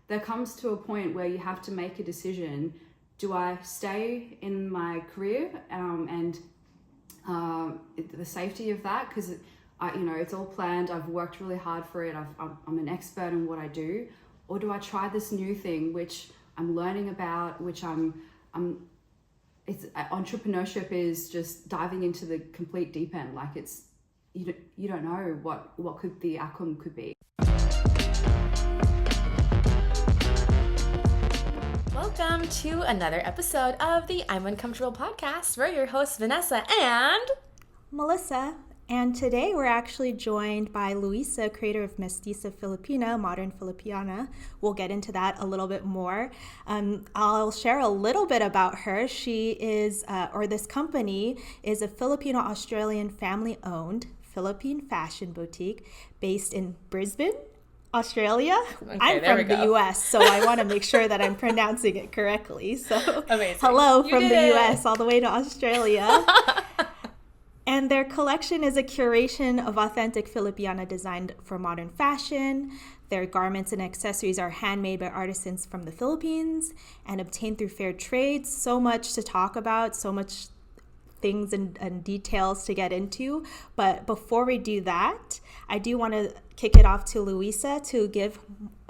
there comes to a point where you have to make a decision. Do I stay in my career and the safety of that? Because it's all planned. I've worked really hard for it. I'm an expert in what I do. Or do I try this new thing, which I'm learning about, which entrepreneurship is just diving into the complete deep end. Like you don't know what the outcome could be. Welcome to another episode of the I'm Uncomfortable podcast. We're your hosts, Vanessa and Melissa. And today we're actually joined by Louisa, creator of Mestiza Filipina, modern Filipina. We'll get into that a little bit more. I'll share a little bit about her. She is, this company is a Filipino-Australian family-owned Philippine fashion boutique based in Brisbane, Australia. Okay, I'm from the US, so I want to make sure that I'm pronouncing it correctly. So amazing. Hello You from did the it. US all the way to Australia. And their collection is a curation of authentic Filipina designed for modern fashion. Their garments and accessories are handmade by artisans from the Philippines and obtained through fair trade. So much to talk about, so much things and details to get into. But before we do that, I do want to kick it off to Louisa to give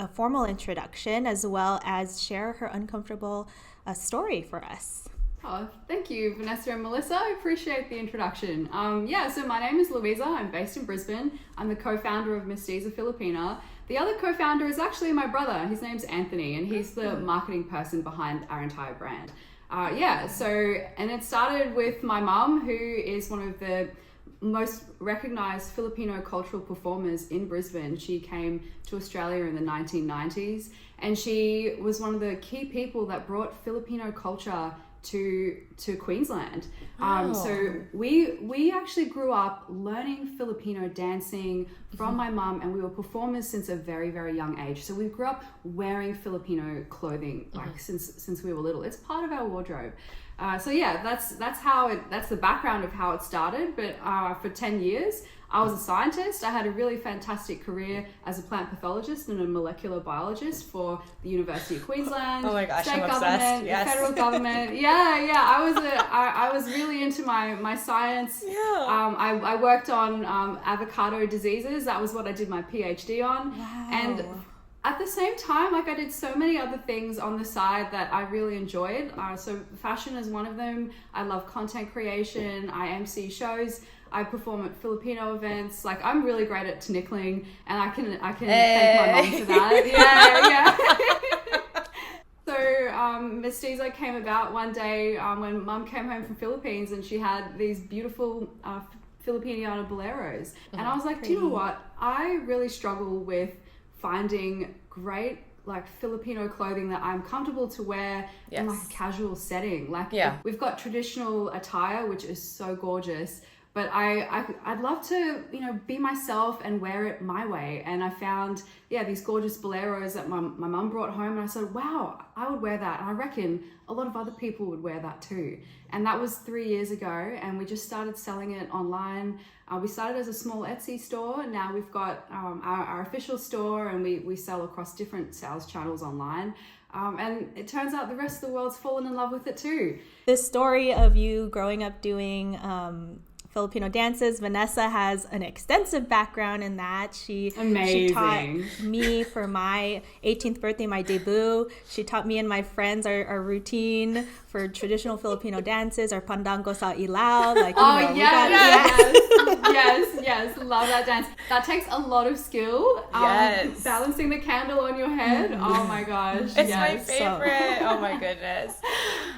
a formal introduction as well as share her uncomfortable story for us. Oh, thank you, Vanessa and Melissa. I appreciate the introduction. So my name is Louisa. I'm based in Brisbane. I'm the co-founder of Mestiza Filipina. The other co-founder is actually my brother. His name's Anthony, and he's the marketing person behind our entire brand. And it started with my mum, who is one of the most recognized Filipino cultural performers in Brisbane. She came to Australia in the 1990s, and she was one of the key people that brought Filipino culture to Queensland. So we actually grew up learning Filipino dancing from my mum, and we were performers since a very, very young age. So we grew up wearing Filipino clothing since we were little. It's part of our wardrobe. That's the background of how it started. But for 10 years, I was a scientist. I had a really fantastic career as a plant pathologist and a molecular biologist for the University of Queensland. Oh my gosh, state I'm government, obsessed. Yes. the federal government. I was really into my science. Yeah. I worked on avocado diseases. That was what I did my PhD on. Wow. And at the same time, I did so many other things on the side that I really enjoyed. So fashion is one of them. I love content creation. I MC shows. I perform at Filipino events. Like, I'm really great at tinikling, and I can thank my mom for that. Yeah. So Mestiza came about one day when mum came home from Philippines, and she had these beautiful Filipino boleros. And I was like, do you know what? I really struggle with finding great Filipino clothing that I'm comfortable to wear in a casual setting. We've got traditional attire, which is so gorgeous, but I'd love to, be myself and wear it my way. And I found, these gorgeous boleros that my mum brought home, and I said, wow, I would wear that. And I reckon a lot of other people would wear that too. And that was 3 years ago, and we just started selling it online. We started as a small Etsy store, and now we've got our official store, and we sell across different sales channels online. And it turns out the rest of the world's fallen in love with it too. This story of you growing up doing Filipino dances, Vanessa has an extensive background in that. She taught me for my 18th birthday, my debut. She taught me and my friends our routine for traditional Filipino dances, our pandango sa ilaw. Yes, love that dance. That takes a lot of skill. Balancing the candle on your head. Oh my gosh. It's my favorite. Oh my goodness.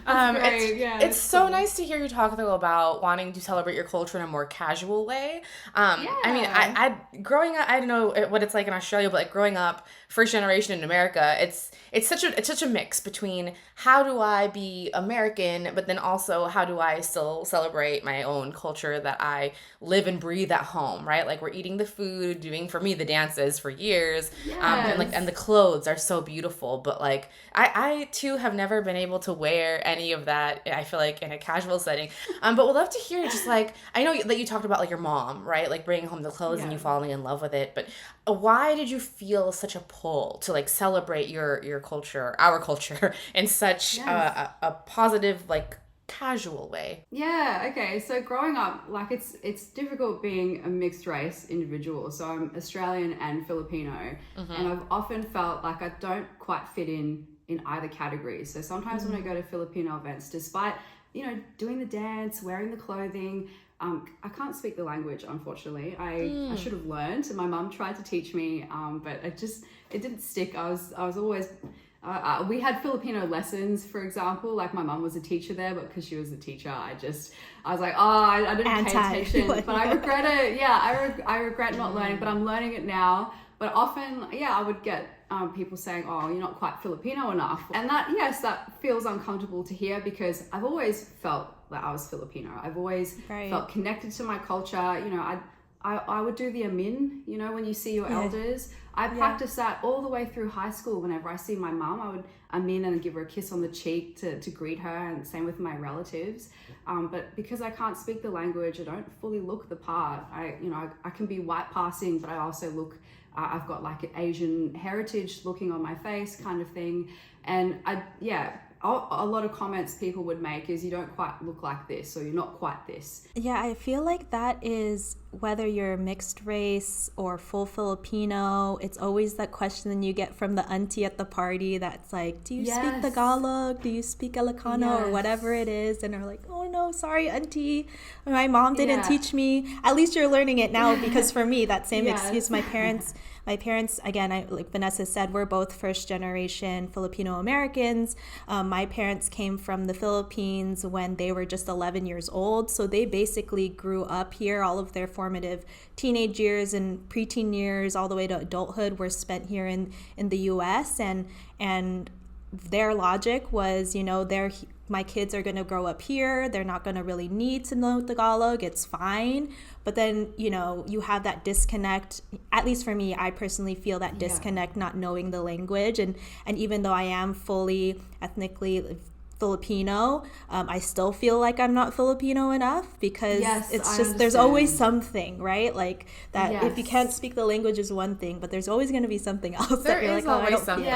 It's so nice to hear you talk though about wanting to celebrate your culture in a more casual way. I growing up, I don't know what it's like in Australia, but growing up first generation in America, it's such a mix between how do I be American, but then also how do I still celebrate my own culture that I live and breathe at home, right? Like, we're eating the food, doing, for me, the dances for years. And the clothes are so beautiful, but I too have never been able to wear any of that, I feel like, in a casual setting. But we'd love to hear just like, I know that you talked about like your mom, right? Like bringing home the clothes and you falling in love with it. But why did you feel such a pull to like celebrate your culture, our culture, in such a positive, like, casual way? Yeah, okay. So growing up, like it's difficult being a mixed race individual. So I'm Australian and Filipino, and I've often felt like I don't quite fit in either category. So sometimes when I go to Filipino events, despite, you know, doing the dance, wearing the clothing, I can't speak the language, unfortunately. I should have learned, and my mum tried to teach me, but it didn't stick. I was always we had Filipino lessons, for example. Like my mum was a teacher there, but because she was a teacher, I was like, I didn't pay attention. But I regret it. Yeah, I regret not learning, but I'm learning it now. But often, I would get people saying, "Oh, you're not quite Filipino enough," and that feels uncomfortable to hear, because I've always felt that I was Filipino. I've always felt connected to my culture. You know, I would do the amin, you know, when you see your elders. I practiced that all the way through high school. Whenever I see my mum, I would amin and give her a kiss on the cheek to greet her, and same with my relatives. But because I can't speak the language, I don't fully look the part. I can be white passing, but I also look, I've got like an Asian heritage looking on my face kind of thing. And a lot of comments people would make is, you don't quite look like this, or you're not quite this. Yeah, I feel like that is, whether you're mixed race or full Filipino, it's always that question you get from the auntie at the party that's like, do you speak Tagalog? Do you speak Ilocano? Or whatever it is. And they're like, oh no, sorry, auntie. My mom didn't teach me. At least you're learning it now, because for me, that same excuse, my parents, again, like Vanessa said, we're both first generation Filipino Americans. My parents came from the Philippines when they were just 11 years old. So they basically grew up here. All of their formative teenage years and preteen years all the way to adulthood were spent here in the US. And their logic was, you know, my kids are going to grow up here. They're not going to really need to know Tagalog. It's fine. But then, you know, you have that disconnect. At least for me, I personally feel that disconnect, not knowing the language. And even though I am fully ethnically Filipino, I still feel like I'm not Filipino enough, because it's just, there's always something, right? Like that if you can't speak the language is one thing, but there's always going to be something else that you're like, always something.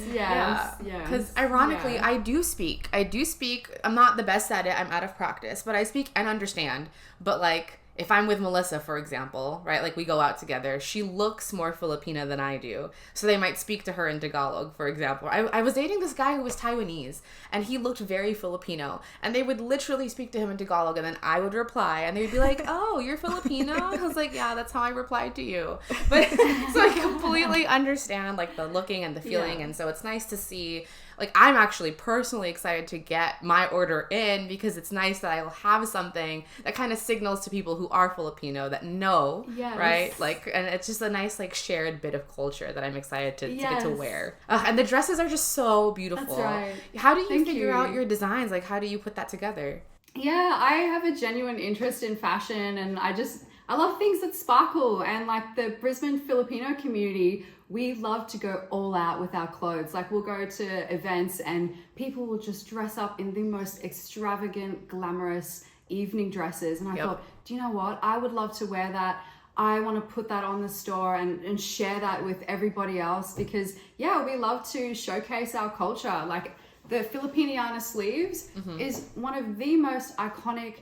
Because ironically, I do speak. I'm not the best at it. I'm out of practice, but I speak and understand. But like, if I'm with Melissa, for example, right, like we go out together, she looks more Filipina than I do. So they might speak to her in Tagalog, for example. I was dating this guy who was Taiwanese, and he looked very Filipino. And they would literally speak to him in Tagalog, and then I would reply, and they'd be like, oh, you're Filipino? I was like, yeah, that's how I replied to you. But so I completely understand, like, the looking and the feeling. And so it's nice to see, like, I'm actually personally excited to get my order in, because it's nice that I'll have something that kind of signals to people who are Filipino that know, right? Like, and it's just a nice, like, shared bit of culture that I'm excited to get to wear. And the dresses are just so beautiful. That's right. How do you figure out your designs? Like, how do you put that together? Yeah, I have a genuine interest in fashion, and I love things that sparkle. And like the Brisbane Filipino community, we love to go all out with our clothes. Like, we'll go to events and people will just dress up in the most extravagant, glamorous evening dresses. And I thought, do you know what? I would love to wear that. I want to put that on the store and share that with everybody else, because we love to showcase our culture. Like, the Filipino sleeves is one of the most iconic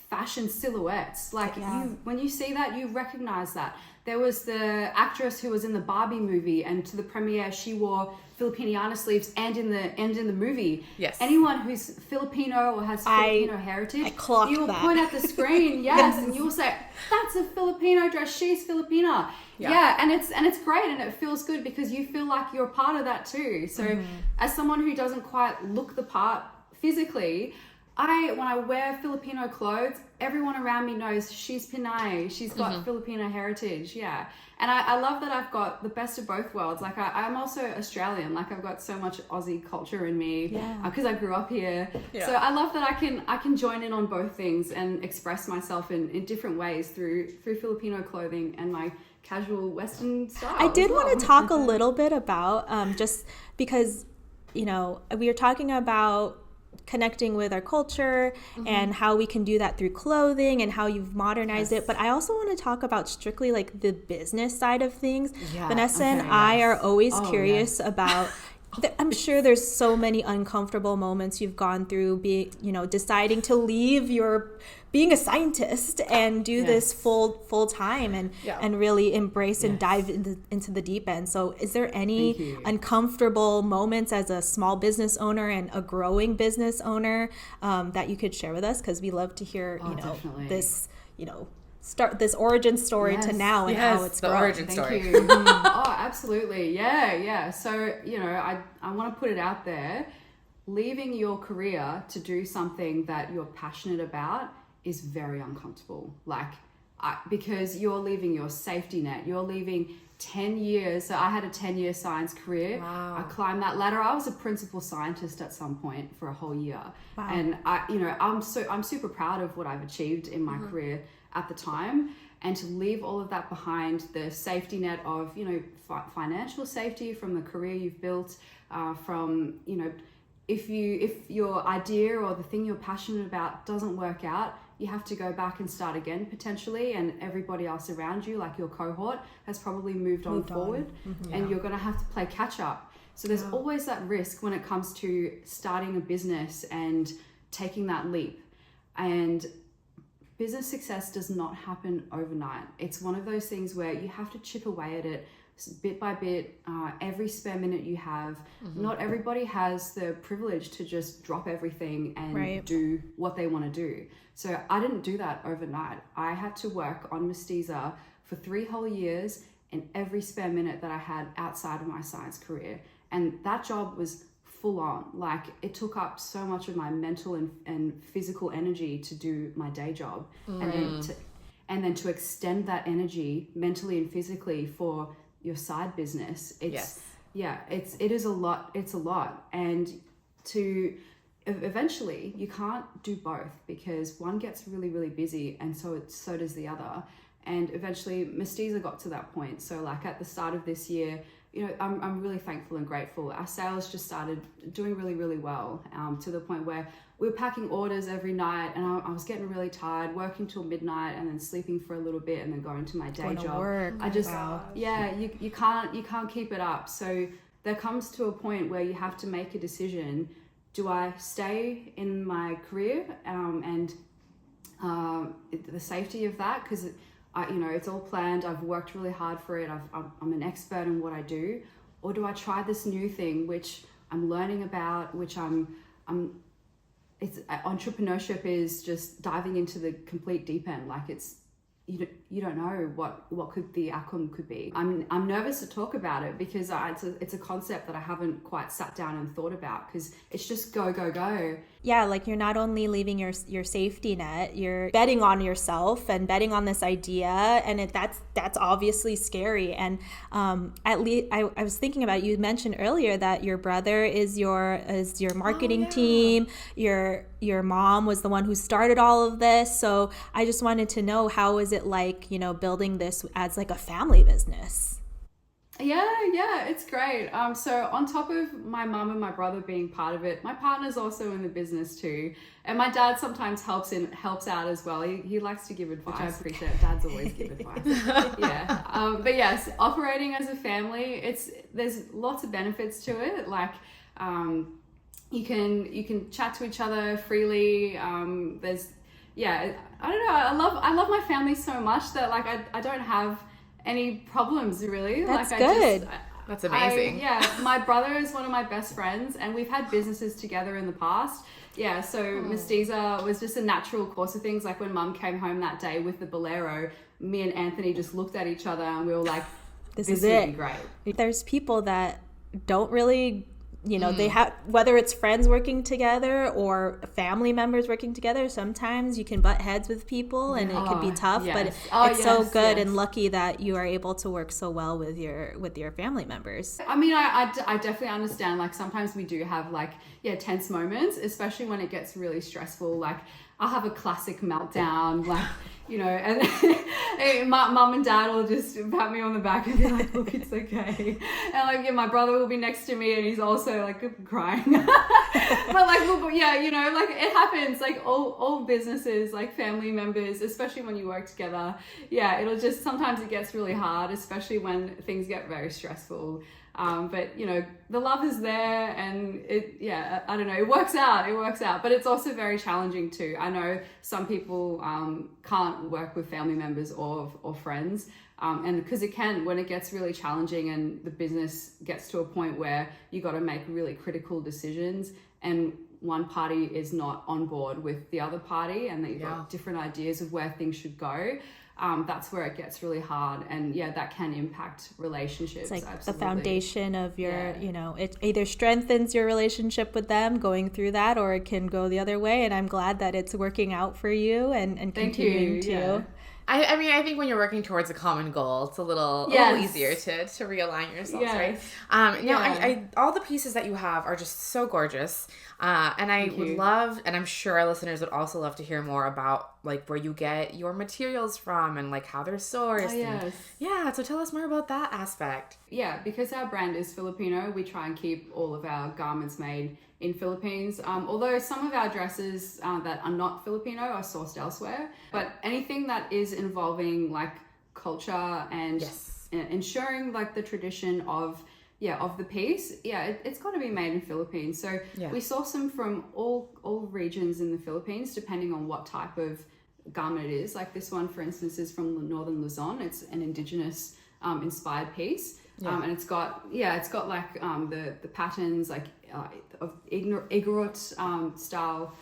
fashion silhouettes. Like, when you see that, you recognize that. There was the actress who was in the Barbie movie, and to the premiere she wore Filipino sleeves and in the movie. Yes. Anyone who's Filipino or has Filipino heritage, you will point at the screen, and you will say, that's a Filipino dress, she's Filipina. And it's great, and it feels good because you feel like you're part of that too. So as someone who doesn't quite look the part physically, when I wear Filipino clothes, everyone around me knows she's Pinay. She's got Filipino heritage. Yeah. And I love that I've got the best of both worlds. Like, I'm also Australian. Like, I've got so much Aussie culture in me because I grew up here. Yeah. So I love that I can join in on both things and express myself in different ways through Filipino clothing and my casual Western style. I did want to talk a little bit about, just because, you know, we were talking about connecting with our culture and how we can do that through clothing and how you've modernized it. But I also want to talk about strictly like the business side of things. Vanessa and I are always curious about I'm sure there's so many uncomfortable moments you've gone through deciding to leave your being a scientist and do this full time and really embrace and dive into the deep end. So is there any uncomfortable moments as a small business owner and a growing business owner that you could share with us? Because we love to hear, this, start this origin story to now and how it's grown. Origin story. Thank you. Oh, absolutely. Yeah. So, I want to put it out there. Leaving your career to do something that you're passionate about is very uncomfortable. Because you're leaving your safety net. You're leaving 10 years. So I had a 10-year science career. Wow. I climbed that ladder. I was a principal scientist at some point for a whole year. Wow. And I'm super proud of what I've achieved in my career at the time, and to leave all of that behind, the safety net of financial safety from the career you've built, from if your idea or the thing you're passionate about doesn't work out, you have to go back and start again potentially, and everybody else around you, like your cohort, has probably moved on forward. And you're going to have to play catch up. So there's always that risk when it comes to starting a business and taking that leap. And business success does not happen overnight. It's one of those things where you have to chip away at it bit by bit, every spare minute you have. Not everybody has the privilege to just drop everything and do what they want to do. So I didn't do that overnight. I had to work on Mestiza for 3 whole years in every spare minute that I had outside of my science career. And that job was full on. Like, it took up so much of my mental and physical energy to do my day job. And then to extend that energy mentally and physically for your side business. It is a lot. It's a lot. And to eventually you can't do both, because one gets really, really busy, and so does the other. And eventually Mestiza got to that point. So like at the start of this year, I'm really thankful and grateful. Our sales just started doing really, really well, to the point where we were packing orders every night, and I was getting really tired, working till midnight and then sleeping for a little bit and then going to my day job. Work. I just, you can't keep it up. So there comes to a point where you have to make a decision. Do I stay in my career and the safety of that? Because it's all planned. I've worked really hard for it. I'm an expert in what I do. Or do I try this new thing, which I'm learning about, which entrepreneurship is just diving into the complete deep end. Like, it's, you don't know what the outcome could be. I'm nervous to talk about it because it's a concept that I haven't quite sat down and thought about, because it's just go. Yeah, like, you're not only leaving your safety net, you're betting on yourself and betting on this idea, and that's obviously scary. And at least I was thinking about, you mentioned earlier that your brother is your marketing team. Your mom was the one who started all of this. So I just wanted to know, how is it like, building this as like a family business? Yeah, it's great. So on top of my mum and my brother being part of it, my partner's also in the business too, and my dad sometimes helps out as well. He likes to give advice, which I appreciate. Dads always give advice. But yes, operating as a family, there's lots of benefits to it. Like, you can chat to each other freely. I don't know. I love my family so much that, like, I don't have any problems really. That's good. That's amazing. My brother is one of my best friends, and we've had businesses together in the past. So Mestiza was just a natural course of things. Like, when Mum came home that day with the bolero, me and Anthony just looked at each other and we were like, this would be great. There's people that don't really, they have, whether it's friends working together or family members working together, sometimes you can butt heads with people and it can be tough, but it's so good and lucky that you are able to work so well with your family members. I mean, I definitely understand, like, sometimes we do have, like, tense moments, especially when it gets really stressful. Like, I'll have a classic meltdown, like, you know, and my mum and dad will just pat me on the back and be like, look, it's okay. And like, yeah, my brother will be next to me and he's also like crying. But like, look, yeah, you know, like it happens, like all businesses, like family members, especially when you work together. Yeah, it'll just, sometimes it gets really hard, especially when things get very stressful. But you know, the love is there and I don't know, it works out, but it's also very challenging too. I know some people can't work with family members or friends, and because it can, when it gets really challenging and the business gets to a point where you got to make really critical decisions and one party is not on board with the other party and they've got different ideas of where things should go. That's where it gets really hard, and that can impact relationships. It's like absolutely. The foundation of your, you know, it either strengthens your relationship with them going through that, or it can go the other way. And I'm glad that it's working out for you and continuing to. Yeah. I mean, I think when you're working towards a common goal, it's a little easier to realign yourselves, right? I all the pieces that you have are just so gorgeous. And I would love, and I'm sure our listeners would also love to hear more about like where you get your materials from and like how they're sourced. So tell us more about that aspect. Yeah, because our brand is Filipino, we try and keep all of our garments made in Philippines. Although some of our dresses that are not Filipino are sourced elsewhere, but anything that is involving like culture and ensuring like the tradition of the piece, it's got to be made in Philippines. So we source them from all regions in the Philippines, depending on what type of garment it is. Like this one, for instance, is from northern Luzon. It's an indigenous inspired piece. And it's got like the patterns like of Igorot style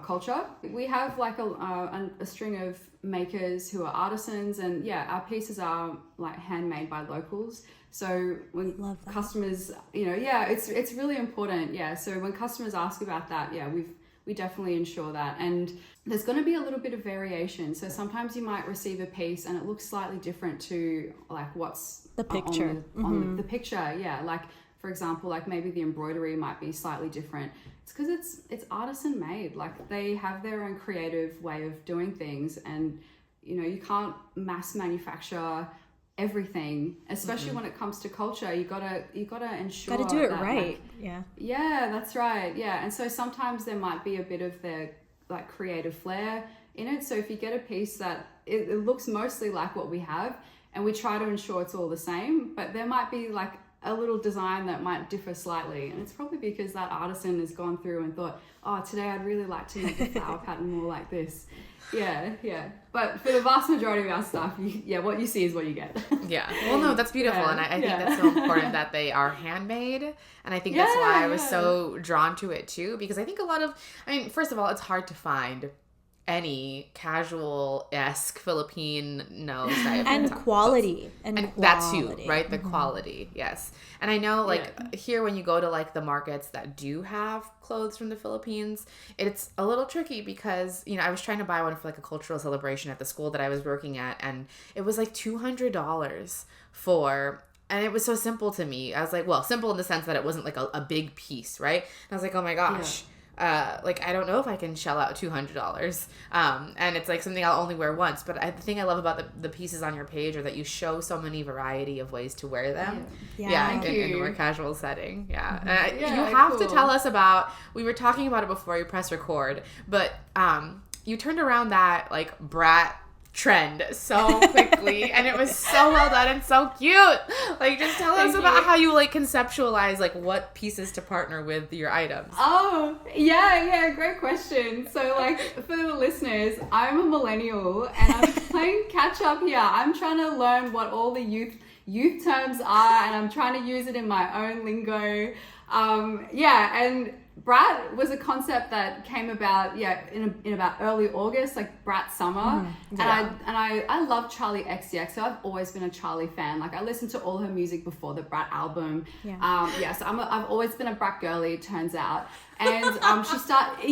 culture. We have like a string of makers who are artisans, and our pieces are like handmade by locals. So when customers, it's really important. So when customers ask about that, we definitely ensure that. And there's going to be a little bit of variation. So sometimes you might receive a piece and it looks slightly different to like what's the picture on the picture. Like for example, like maybe the embroidery might be slightly different. It's because it's artisan made. Like they have their own creative way of doing things, and you can't mass manufacture everything, especially when it comes to culture. You gotta ensure do it that, right. That's right. And so sometimes there might be a bit of the like creative flair in it. So if you get a piece that it looks mostly like what we have, and we try to ensure it's all the same, but there might be like a little design that might differ slightly, and it's probably because that artisan has gone through and thought, oh, today I'd really like to make the flower pattern more like this. But for the vast majority of our stuff, what you see is what you get. Well, no, that's beautiful. And I think that's so important that they are handmade. And I think that's why I was so drawn to it too, because I think first of all, it's hard to find any casual-esque Filipino type and quality and that too, right? The quality, yes. And I know here when you go to like the markets that do have clothes from the Philippines, it's a little tricky because I was trying to buy one for like a cultural celebration at the school that I was working at, and it was like $200 and it was so simple to me. I was like, well, simple in the sense that it wasn't like a big piece, right? And I was like, oh my gosh. I don't know if I can shell out $200, and it's like something I'll only wear once. But the thing I love about the pieces on your page are that you show so many variety of ways to wear them. In a more casual setting. You have to tell us about. We were talking about it before you press record, but you turned around that like brat trend so quickly and it was so well done and so cute. Like, just tell us about how you like conceptualize like what pieces to partner with your items. Great question. So like for the listeners, I'm a millennial and I'm playing catch up here. I'm trying to learn what all the youth terms are, and I'm trying to use it in my own lingo. And Brat was a concept that came about in about early August, like Brat Summer. And I love Charlie XCX, so I've always been a Charlie fan. Like I listened to all her music before the Brat album. So I've always been a Brat girly, it turns out. And she started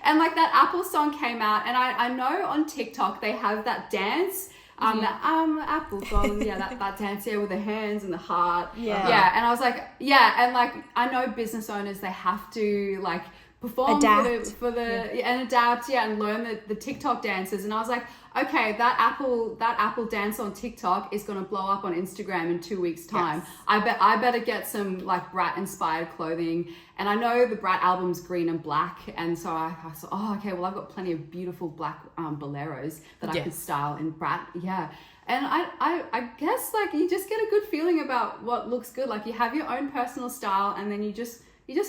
and like that Apple song came out, and I know on TikTok they have that dance. Apple song, that dance with the hands and the heart. And I was like, and like I know business owners, they have to like perform for the and adapt, and learn the TikTok dances. And I was like, okay, that apple dance on TikTok is going to blow up on Instagram in 2 weeks time. Yes. I better get some like Brat inspired clothing. And I know the Brat album's green and black, and so I thought, oh, okay, well, I've got plenty of beautiful black boleros that I could style in Brat. Yeah. And I guess like you just get a good feeling about what looks good. Like you have your own personal style, and then you just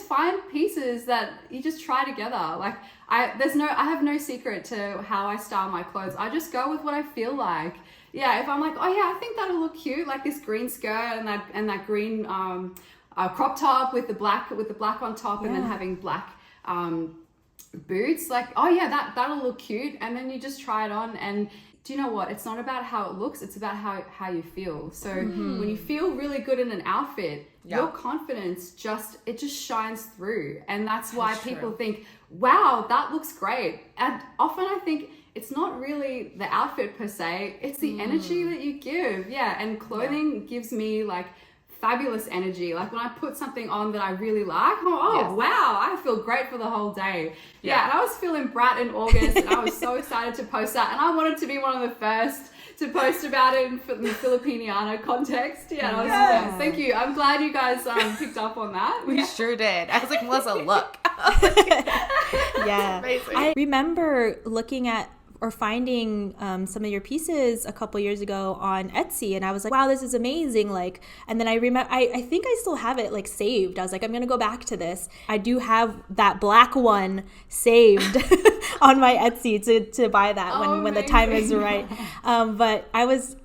find pieces that you just try together. Like I have no secret to how I style my clothes. I just go with what I feel like. Yeah, if I'm like, oh yeah, I think that'll look cute, like this green skirt and that green crop top with the black on top, and then having black boots. Like, oh yeah, that'll look cute, and then you just try it on. And do you know what? It's not about how it looks, it's about how you feel. So when you feel really good in an outfit, your confidence just shines through. And that's why people think, wow, that looks great. And often I think it's not really the outfit per se, it's the energy that you give. Yeah, and clothing gives me like fabulous energy. Like when I put something on that I really like, wow, I feel great for the whole day. Yeah, and I was feeling Brat in August, and I was so excited to post that, and I wanted to be one of the first to post about it in the Filipino context. Yeah, and thank you. I'm glad you guys picked up on that. We sure did. I was like, Melissa, look. Yeah. I remember looking at or finding some of your pieces a couple years ago on Etsy, and I was like, wow, this is amazing. Like, and then I remember, I think I still have it like saved. I was like, I'm gonna go back to this. I do have that black one saved on my Etsy to buy that when the time is right. But I was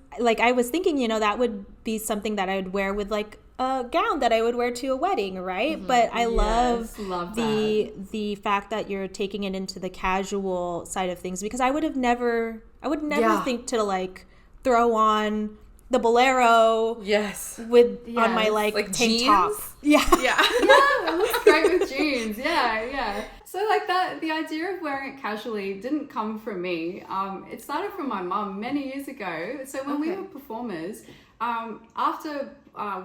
thinking, that would be something that I would wear with like a gown that I would wear to a wedding, right? But I love the fact that you're taking it into the casual side of things, because I would never think to like throw on the bolero on my like tank jeans? top. Yeah. It looks great with jeans. Yeah. So like that, the idea of wearing it casually didn't come from me. It started from my mum many years ago. So when we were performers, after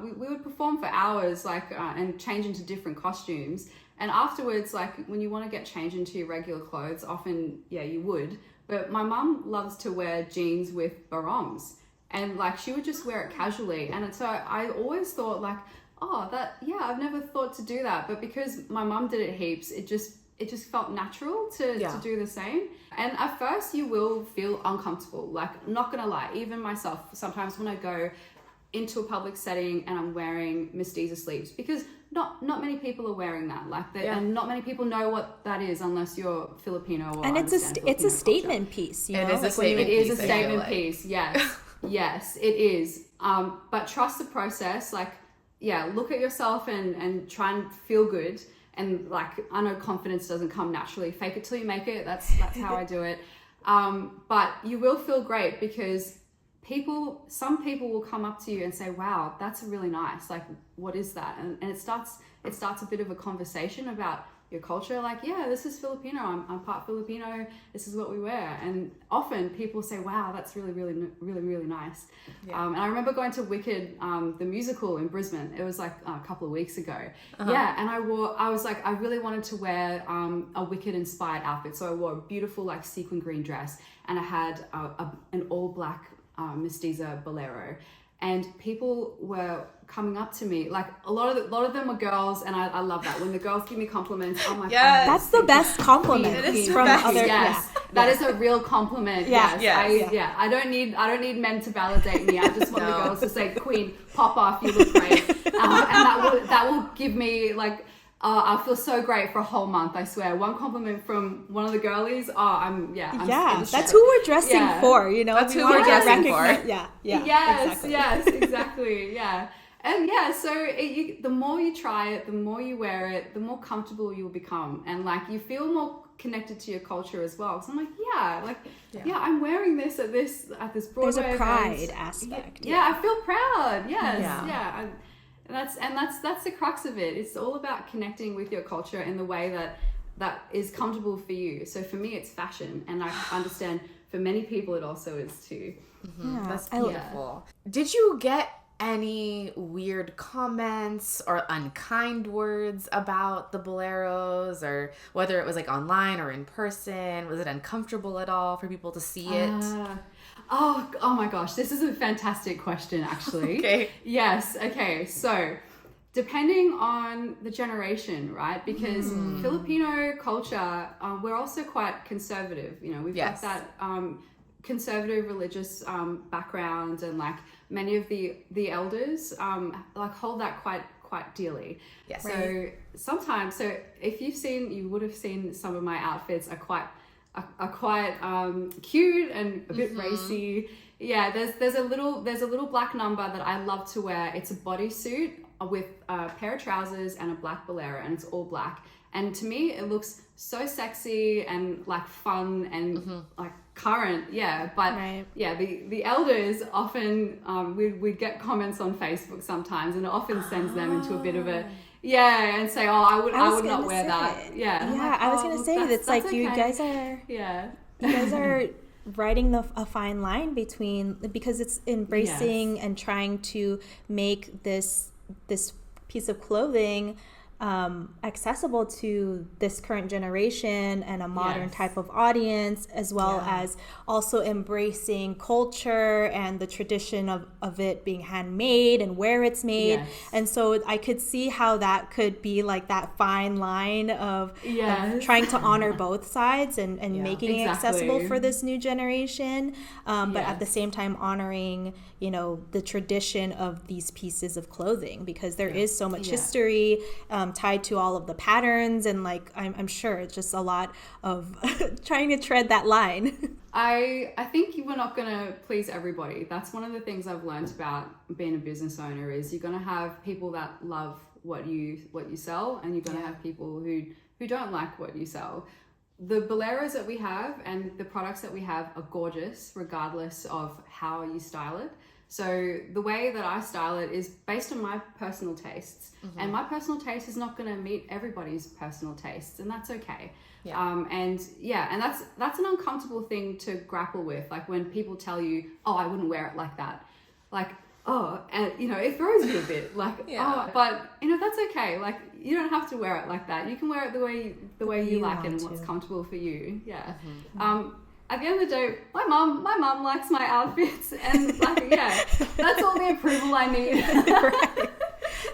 we would perform for hours, like and change into different costumes, and afterwards, like when you want to get changed into your regular clothes, often you would, but my mum loves to wear jeans with baroms, and like she would just wear it casually. And so I always thought like, I've never thought to do that, but because my mum did it heaps, it just felt natural to do the same. And at first you will feel uncomfortable, like I'm not gonna lie, even myself sometimes when I go into a public setting and I'm wearing Mestiza sleeves, because not many people are wearing that, and not many people know what that is unless you're Filipino or and it's a statement piece. It is a statement piece. It is a statement piece. Yes, yes, it is. But trust the process. Like, look at yourself and try and feel good. And like, I know confidence doesn't come naturally. Fake it till you make it. That's how I do it. But you will feel great, because some people will come up to you and say, wow, that's really nice. Like, what is that? And it starts a bit of a conversation about your culture. Like, this is Filipino. I'm part Filipino. This is what we wear. And often people say, wow, that's really, really, really, really nice. Yeah. And I remember going to Wicked, the musical in Brisbane. It was like a couple of weeks ago. And I really wanted to wear a Wicked inspired outfit. So I wore a beautiful like sequin green dress, and I had an all black Mestiza bolero, and people were coming up to me, like a lot of them were girls, and I love that when the girls give me compliments. I'm like, that's the best compliment from other. That is a real compliment. I don't need men to validate me. I just want the girls to say, Queen, pop off, you look great, and that will give me like, I feel so great for a whole month. I swear, one compliment from one of the girlies. That's who we're dressing for. That's who we're dressing for. Yes, exactly. Yeah. And so the more you try it, the more you wear it, the more comfortable you'll become, and like you feel more connected to your culture as well. So I'm like, I'm wearing this at this Broadway. There's a pride aspect. I feel proud. Yes, That's the crux of it. It's all about connecting with your culture in the way that is comfortable for you. So for me, it's fashion, and I understand for many people it also is too. That's beautiful. Did you get any weird comments or unkind words about the boleros, or whether it was like online or in person? Was it uncomfortable at all for people to see it? Oh my gosh, this is a fantastic question, actually. Okay. Yes. Okay. So, depending on the generation, right? Because Filipino culture, we're also quite conservative. You know, we've got that conservative religious background, and like many of the elders like hold that quite dearly. Yes. So sometimes, if you would have seen some of my outfits are quite cute and a bit racy. Yeah, there's a little black number that I love to wear. It's a bodysuit with a pair of trousers and a black bolero, and it's all black. And to me, it looks so sexy and like fun and like current. Yeah, but yeah, the elders often we'd get comments on Facebook sometimes, and it often sends them into a bit of a and say, I would not wear that. Yeah. Yeah, like, I was gonna say that's like okay. You guys are writing a fine line between, because it's embracing and trying to make this piece of clothing accessible to this current generation and a modern type of audience, as well as also embracing culture and the tradition of it being handmade and where it's made. And so I could see how that could be like that fine line of trying to honor both sides and making it accessible for this new generation, but at the same time honoring, you know, the tradition of these pieces of clothing, because there is so much history tied to all of the patterns, and like I'm sure it's just a lot of trying to tread that line. I think we're not going to please everybody. That's one of the things I've learned about being a business owner, is you're going to have people that love what you sell, and you're going to have people who don't like what you sell. The boleros that we have and the products that we have are gorgeous regardless of how you style it. So the way that I style it is based on my personal tastes, and my personal taste is not going to meet everybody's personal tastes, and that's okay. And that's an uncomfortable thing to grapple with. Like when people tell you, I wouldn't wear it like that. Like, and you know, it throws you a bit like, but you know, that's okay. Like you don't have to wear it like that. You can wear it the way you like it and what's comfortable for you. Yeah. At the end of the day, my mom likes my outfits, and like, that's all the approval I need.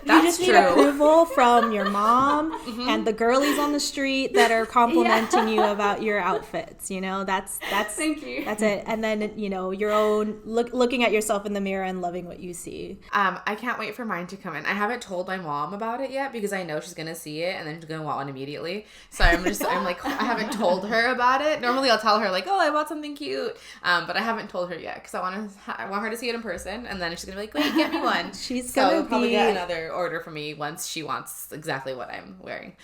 You just need approval from your mom and the girlies on the street that are complimenting you about your outfits. You know, that's thank you. That's it. And then, you know, your own looking at yourself in the mirror and loving what you see. I can't wait for mine to come in. I haven't told my mom about it yet because I know she's gonna see it and then she's gonna want one immediately. So I'm like, I haven't told her about it. Normally I'll tell her like, I bought something cute, but I haven't told her yet because I want her to see it in person, and then she's gonna be like, wait, get me one. She's gonna probably get another order from me once she wants exactly what I'm wearing.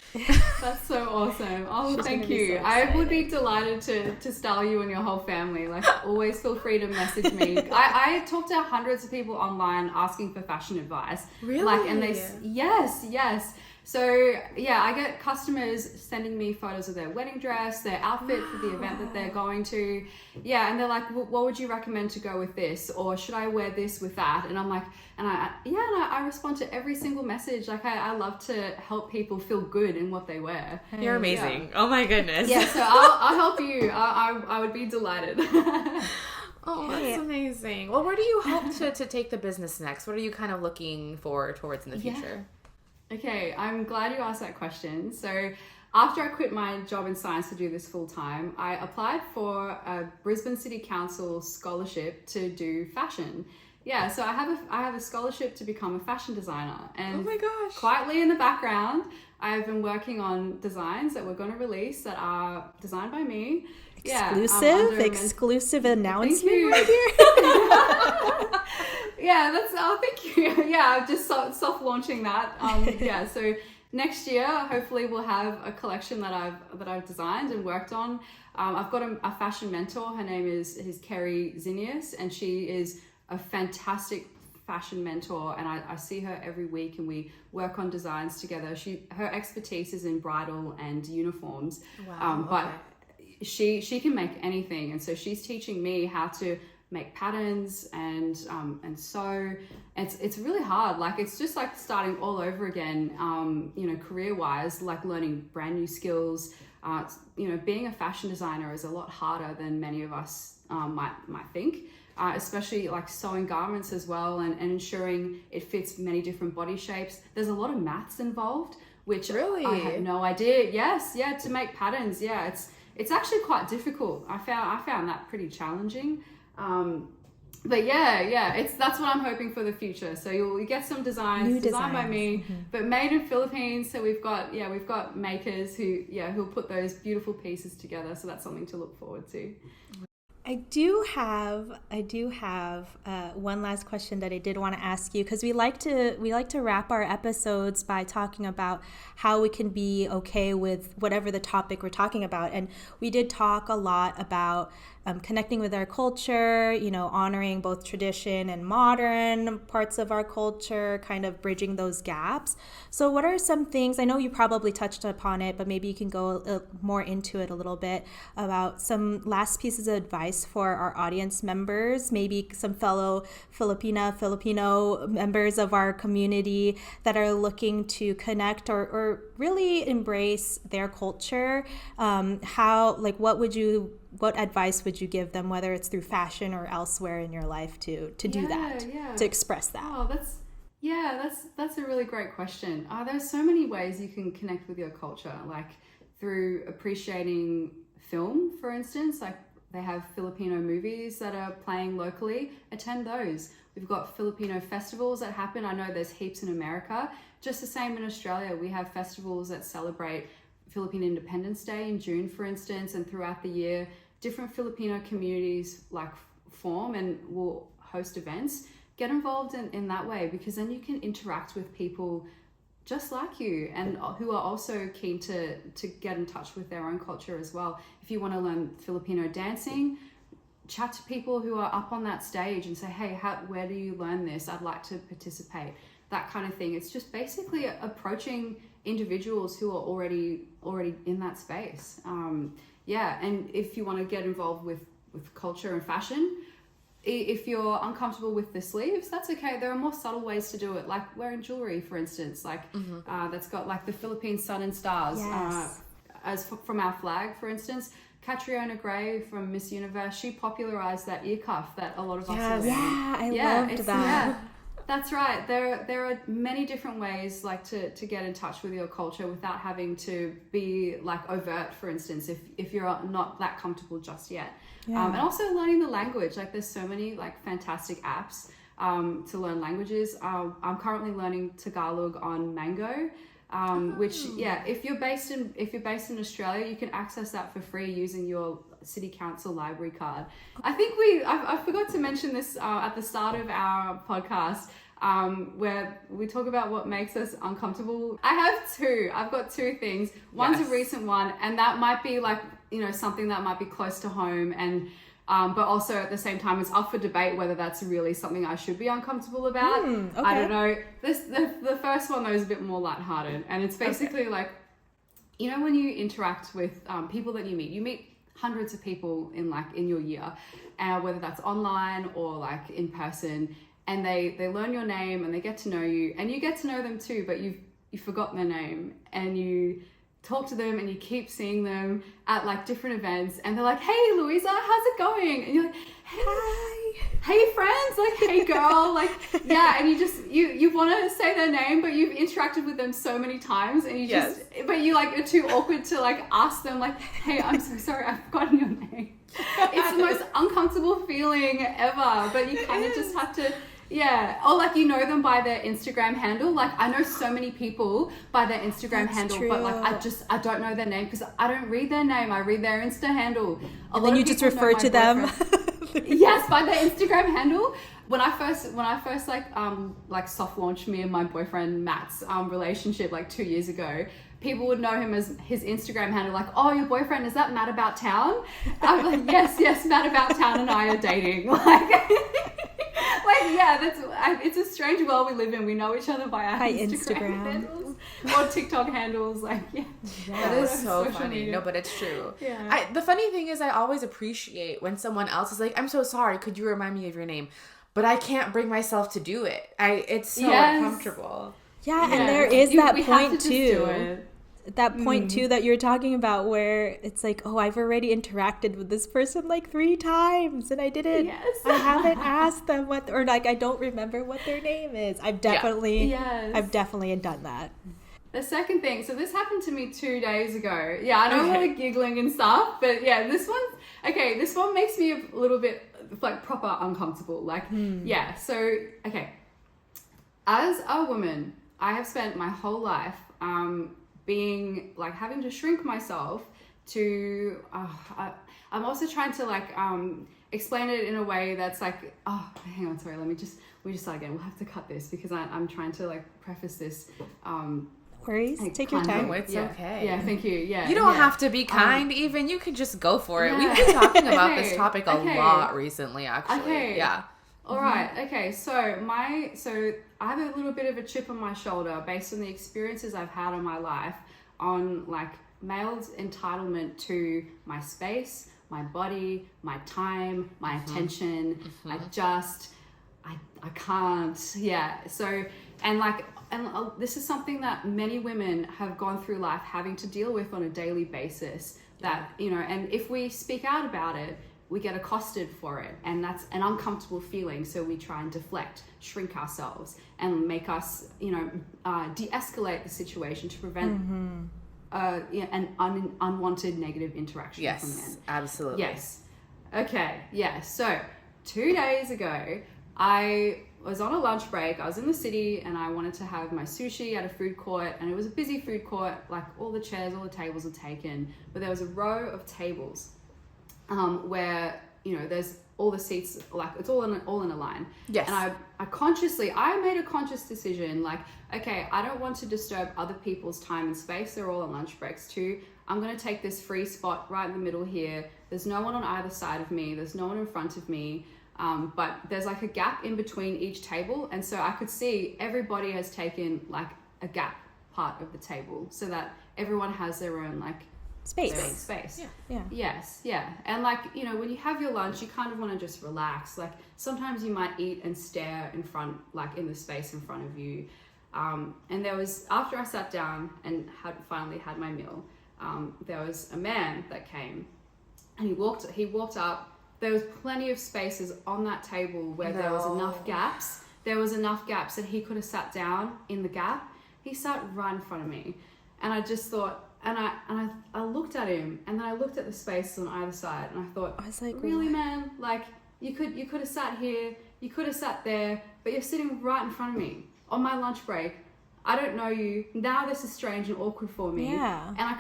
That's so awesome. Thank you. So I would be delighted to style you and your whole family. Like, always feel free to message me. I talk to hundreds of people online asking for fashion advice. Really? Like, and yes. So yeah, I get customers sending me photos of their wedding dress, their outfit for the event that they're going to. Yeah, and they're like, what would you recommend to go with this? Or should I wear this with that? And I'm like, I respond to every single message. Like, I love to help people feel good in what they wear. You're amazing. Yeah. Oh my goodness. Yeah, so I'll help you. I would be delighted. Oh, that's amazing. Well, where do you hope to take the business next? What are you kind of looking towards in the future? Okay, I'm glad you asked that question. So after I quit my job in science to do this full time, I applied for a Brisbane City Council scholarship to do fashion. Yeah, so I have a scholarship to become a fashion designer. And oh my gosh. Quietly in the background, I've been working on designs that we're going to release that are designed by me. Exclusive announcement right here. Thank you. Yeah, I'm just soft launching that. So next year, hopefully we'll have a collection that I've designed and worked on. I've got a fashion mentor. Her name is Kerry Zinnius, and she is a fantastic fashion mentor, and I see her every week and we work on designs together. Her expertise is in bridal and uniforms. Wow. But she can make anything, and so she's teaching me how to make patterns and sew. It's really hard. Like, it's just like starting all over again, career wise, like learning brand new skills. Being a fashion designer is a lot harder than many of us might think. Especially like sewing garments as well, and ensuring it fits many different body shapes. There's a lot of maths involved, which really? I had no idea. Yes, to make patterns. Yeah, it's actually quite difficult. I found that pretty challenging. But that's what I'm hoping for the future. So you'll get some designs designed by me, but made in Philippines. So we've got makers who'll put those beautiful pieces together. So that's something to look forward to. I do have one last question that I did want to ask you, because we like to wrap our episodes by talking about how we can be okay with whatever the topic we're talking about. And we did talk a lot about connecting with our culture, honoring both tradition and modern parts of our culture, kind of bridging those gaps. So what are some things, I know you probably touched upon it, but maybe you can go more into it a little bit, about some last pieces of advice for our audience members, maybe some fellow Filipino members of our community that are looking to connect or really embrace their culture. What advice would you give them, whether it's through fashion or elsewhere in your life, to do that, to express that? Oh, that's a really great question. There's so many ways you can connect with your culture, like through appreciating film, for instance. Like, they have Filipino movies that are playing locally. Attend those. We've got Filipino festivals that happen. I know there's heaps in America. Just the same in Australia. We have festivals that celebrate Philippine Independence Day in June, for instance, and throughout the year, different Filipino communities like form and will host events. Get involved in that way, because then you can interact with people just like you and who are also keen to get in touch with their own culture as well. If you want to learn Filipino dancing, chat to people who are up on that stage and say, hey, where do you learn this? I'd like to participate. That kind of thing. It's just basically approaching individuals who are already in that space. And if you want to get involved with culture and fashion, if you're uncomfortable with the sleeves, that's okay. There are more subtle ways to do it, like wearing jewelry, for instance, like that's got like the Philippine sun and stars, from our flag, for instance. Catriona Gray from Miss Universe, she popularized that ear cuff that a lot of us are wearing. Yeah, I loved that. Yeah, that's right. There are many different ways, like to get in touch with your culture without having to be like overt, for instance, if you're not that comfortable just yet. And also learning the language. Like, there's so many like fantastic apps to learn languages. I'm currently learning Tagalog on Mango. Which if you're based in Australia, you can access that for free using your city council library card. I think I forgot to mention this at the start of our podcast, where we talk about what makes us uncomfortable. I've got two things. One's a recent one, and that might be like, something that might be close to home, and but also at the same time, it's up for debate whether that's really something I should be uncomfortable about. Okay. I don't know. The first one though is a bit more lighthearted, and it's basically like, when you interact with people that you meet hundreds of people in your year, whether that's online or like in person, and they learn your name and they get to know you, and you get to know them too, but you've forgotten their name, and you talk to them and you keep seeing them at like different events, and they're like, hey Louisa, how's it going? And you're like, hey, hi, hey friends, like, hey girl, like, and you want to say their name, but you've interacted with them so many times, and you're too awkward to like ask them like, hey, I'm so sorry, I've forgotten your name. It's the most uncomfortable feeling ever, but you kind of just have to. Yeah, or like them by their Instagram handle. Like, I know so many people by their Instagram handle, but like I don't know their name because I don't read their name. I read their Insta handle. And then you just refer to them. Yes, by their Instagram handle. When I first like soft launched me and my boyfriend Matt's relationship like 2 years ago, people would know him as his Instagram handle, like, oh, your boyfriend, is that Matt About Town? I'm like, yes, Matt About Town and I are dating. It's a strange world we live in. We know each other by our Instagram handles. or TikTok handles. Like, that is so funny. Media. No, but it's true. Yeah. The funny thing is, I always appreciate when someone else is like, I'm so sorry, could you remind me of your name? But I can't bring myself to do it. It's so uncomfortable. Yeah, and there is that point too. That point too that you're talking about where it's like, oh, I've already interacted with this person like 3 times and I haven't asked them what, or like I don't remember what their name is. I've definitely done that. The second thing, so this happened to me 2 days ago. Yeah, I know I'm like giggling and stuff, but this one makes me a little bit like proper uncomfortable. Like, so, as a woman, I have spent my whole life being like having to shrink myself to I'm also trying to like explain it in a way that's like, hang on, sorry, let me just start again. We'll have to cut this because I'm trying to like preface this worries, take your time. It's okay. Yeah, thank you. You don't have to be kind even, you can just go for it. We've been talking about this topic a lot recently, actually. All right. Okay. So I have a little bit of a chip on my shoulder based on the experiences I've had in my life on like male's entitlement to my space, my body, my time, my attention. I can't. Yeah. So, and this is something that many women have gone through life having to deal with on a daily basis that, and if we speak out about it, we get accosted for it, and that's an uncomfortable feeling. So we try and deflect, shrink ourselves, and make us, de-escalate the situation to prevent an unwanted negative interaction from men. Absolutely. Yes. Okay. Yes. So 2 days ago, I was on a lunch break. I was in the city, and I wanted to have my sushi at a food court, and it was a busy food court. Like all the chairs, all the tables are taken, but there was a row of tables. Where there's all the seats, like it's all in a line. Yes. And I made a conscious decision, like, okay, I don't want to disturb other people's time and space. They're all on lunch breaks too. I'm gonna take this free spot right in the middle here. There's no one on either side of me. There's no one in front of me. But there's like a gap in between each table, and so I could see everybody has taken like a gap part of the table, so that everyone has their own like space. Yeah. Yes. Yeah. And like, when you have your lunch, you kind of want to just relax. Like sometimes you might eat and stare in front, like in the space in front of you. And there was, after I sat down and had finally had my meal, there was a man that came, and he walked up. There was plenty of spaces on that table where there was enough gaps. There was enough gaps that he could have sat down in the gap. He sat right in front of me. And I just thought, and I looked at him, and then I looked at the space on either side, and I thought, I was like, really, man? Like, you could have sat here, you could have sat there, but you're sitting right in front of me on my lunch break. I don't know you. Now this is strange and awkward for me. Yeah. And I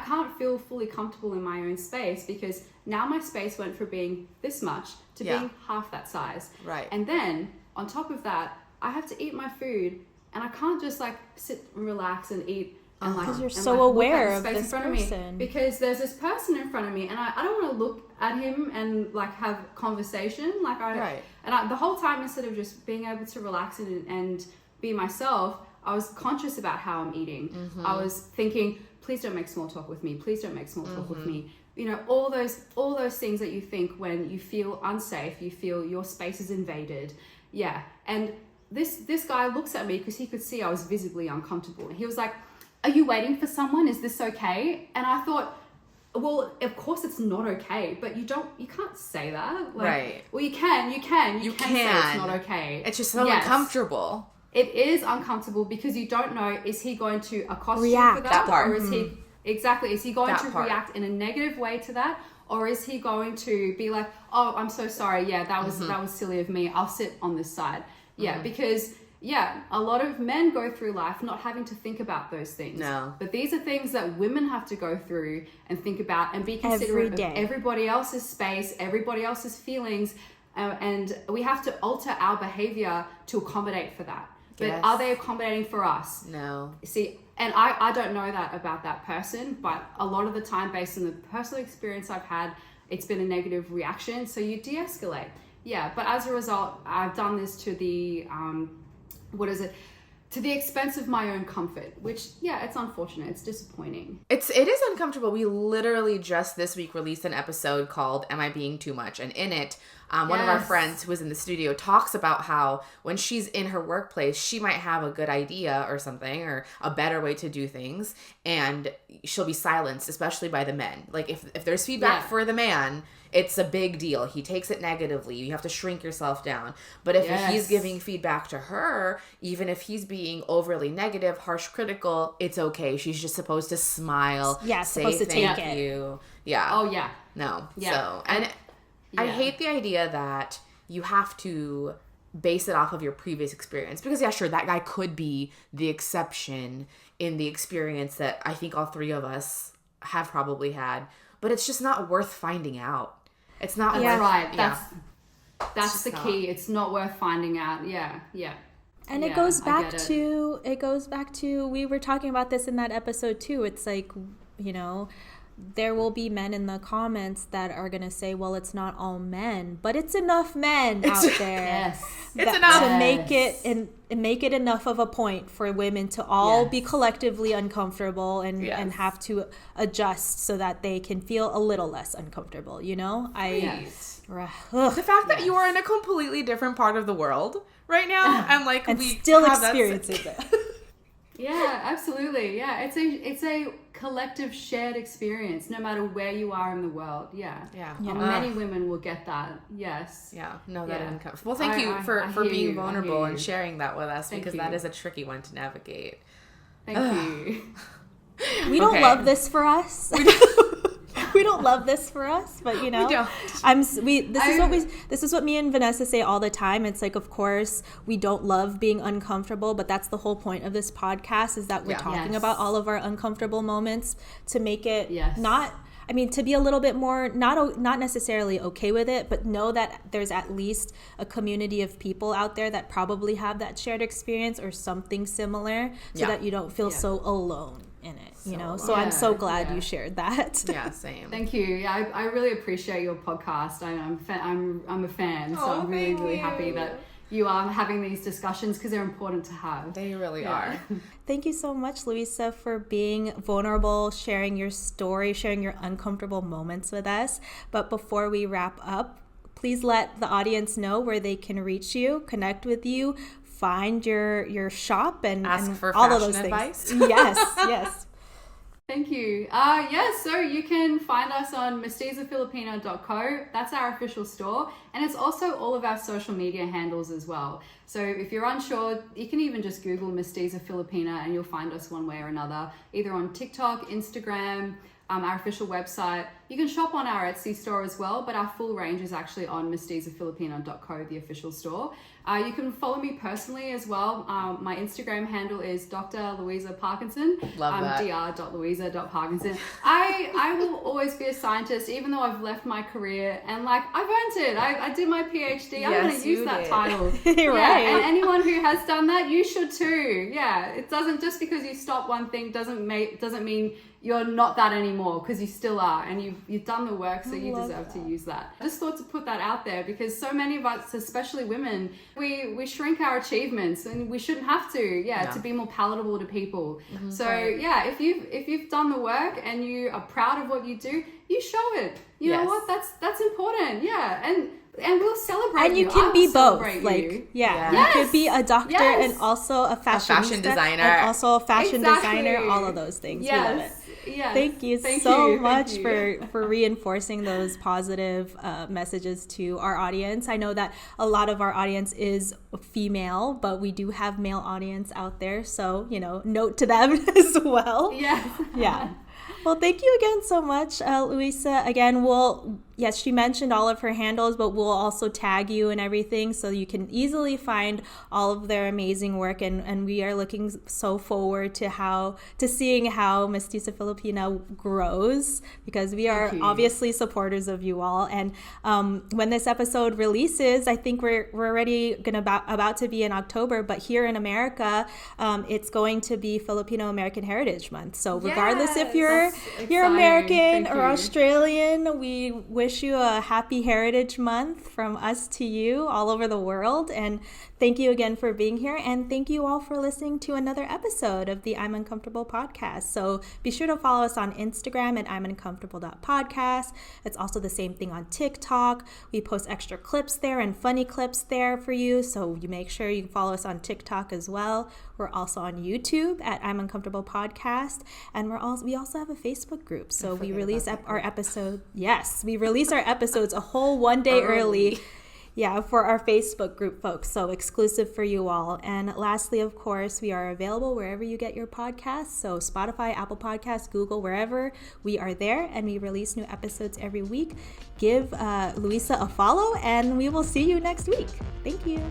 can't feel fully comfortable in my own space, because now my space went from being this much to being half that size. Right. And then on top of that, I have to eat my food, and I can't just like sit and relax and eat. Because you're so aware of this person. Because there's this person in front of me, and I don't want to look at him and like have conversation. Like the whole time, instead of just being able to relax and be myself, I was conscious about how I'm eating. I was thinking, please don't make small talk with me. Please don't make small talk with me. All those things that you think when you feel unsafe, you feel your space is invaded. Yeah. And this guy looks at me because he could see I was visibly uncomfortable. And he was like, are you waiting for someone? Is this okay? And I thought, well, of course it's not okay, but you can't say that. Like, right. Well, you can say it's not okay. It's just so uncomfortable. It is uncomfortable because you don't know, is he going to accost react you for that? Part. Or is he going to react in a negative way to that? Or is he going to be like, oh, I'm so sorry. Yeah, that was silly of me. I'll sit on this side. Yeah, because a lot of men go through life not having to think about those things. No. But these are things that women have to go through and think about and be considerate of everybody else's space, everybody else's feelings, and we have to alter our behavior to accommodate for that. But are they accommodating for us? No. See, and I don't know that about that person, but a lot of the time, based on the personal experience I've had, it's been a negative reaction. So you de-escalate. Yeah, but as a result, I've done this to the, to the expense of my own comfort, which, yeah, it's unfortunate. It's disappointing. It is uncomfortable. We literally just this week released an episode called Am I Being Too Much? And in it, one of our friends who was in the studio talks about how when she's in her workplace, she might have a good idea or something, or a better way to do things, and she'll be silenced, especially by the men. Like if there's feedback for the man, it's a big deal. He takes it negatively. You have to shrink yourself down. But if he's giving feedback to her, even if he's being overly negative, harsh, critical, it's okay. She's just supposed to smile. Yeah, say supposed to thank take you. Yeah. Oh, yeah. No. Yeah. So, and I hate the idea that you have to base it off of your previous experience. Because, yeah, sure, that guy could be the exception in the experience that I think all three of us have probably had. But it's just not worth finding out. It's not worth... Right. Yeah. That's the key. It's not worth finding out. Yeah. And it goes back to, we were talking about this in that episode too. It's like, you know, there will be men in the comments that are going to say, well, it's not all men, but it's enough men out there it's enough to make it enough of a point for women to all be collectively uncomfortable and have to adjust so that they can feel a little less uncomfortable, you know? The fact that you are in a completely different part of the world right now and like and we still experiencing it. Yeah, absolutely. Yeah, it's a collective shared experience, no matter where you are in the world. Yeah. Many women will get that. Yes. Yeah. No, that is uncomfortable. Well, thank you for being vulnerable and sharing that with us, because that is a tricky one to navigate. Thank you. We don't love this for us. We don't love this for us, but you know, this is what me and Vanessa say all the time. It's like, of course, we don't love being uncomfortable, but that's the whole point of this podcast, is that we're talking about all of our uncomfortable moments to make it to be a little bit more, not necessarily okay with it, but know that there's at least a community of people out there that probably have that shared experience or something similar, so that you don't feel so alone in it, you know? So I'm so glad you shared that. Yeah, same. Thank you. Yeah, I really appreciate your podcast. I'm a fan, so I'm really, really happy that you are having these discussions, because they're important to have. They really are. Thank you so much, Louisa, for being vulnerable, sharing your story, sharing your uncomfortable moments with us. But before we wrap up, please let the audience know where they can reach you, connect with you, find your shop, and ask for all fashion of those advice. Things. Yes. Thank you. So you can find us on mestizafilipina.co. That's our official store, and it's also all of our social media handles as well. So if you're unsure, you can even just Google Mestiza Filipina and you'll find us one way or another, either on TikTok, Instagram, our official website. You can shop on our Etsy store as well, but our full range is actually on mestizafilipina.co, the official store. You can follow me personally as well. My Instagram handle is Dr. Louisa Parkinson. Love that. dr.louisa.parkinson. I will always be a scientist, even though I've left my career, and like, I've earned it. I did my PhD. I'm going to use that title. Right. And anyone who has done that, you should too. Yeah. It doesn't, just because you stop one thing doesn't mean you're not that anymore, because you still are, and you've done the work, so you deserve to use that. I just thought to put that out there, because so many of us, especially women, we shrink our achievements, and we shouldn't have to, to be more palatable to people. Mm-hmm. So if you've done the work and you are proud of what you do, you show it. You know what? That's important. Yeah. And we'll celebrate. And you can be both. Like, you could be a doctor and also a fashion designer, and also a fashion designer. All of those things. Yes. We love it. Yes. Thank you so much for reinforcing those positive messages to our audience. I know that a lot of our audience is female, but we do have male audience out there. So, note to them as well. Yeah. Well, thank you again so much, Louisa. Again, she mentioned all of her handles, but we'll also tag you and everything, so you can easily find all of their amazing work. And we are looking so forward to seeing how Mestiza Filipina grows, because we are obviously supporters of you all. And when this episode releases, I think we're already about to be in October, but here in America, it's going to be Filipino-American Heritage Month. So regardless if you're American or Australian, we wish you a happy Heritage Month from us to you all over the world. And Thank you again for being here, and thank you all for listening to another episode of the I'm Uncomfortable podcast. So be sure to follow us on Instagram at I'mUncomfortable.podcast. It's also the same thing on TikTok. We post extra clips there and funny clips there for you, so you make sure you follow us on TikTok as well. We're also on YouTube at I'm Uncomfortable Podcast, and we also have a Facebook group. So we release our episode. Yes, we release our episodes a whole one day early. Yeah, for our Facebook group, folks. So exclusive for you all. And lastly, of course, we are available wherever you get your podcasts. So Spotify, Apple Podcasts, Google, wherever, we are there. And we release new episodes every week. Give Louisa a follow, and we will see you next week. Thank you.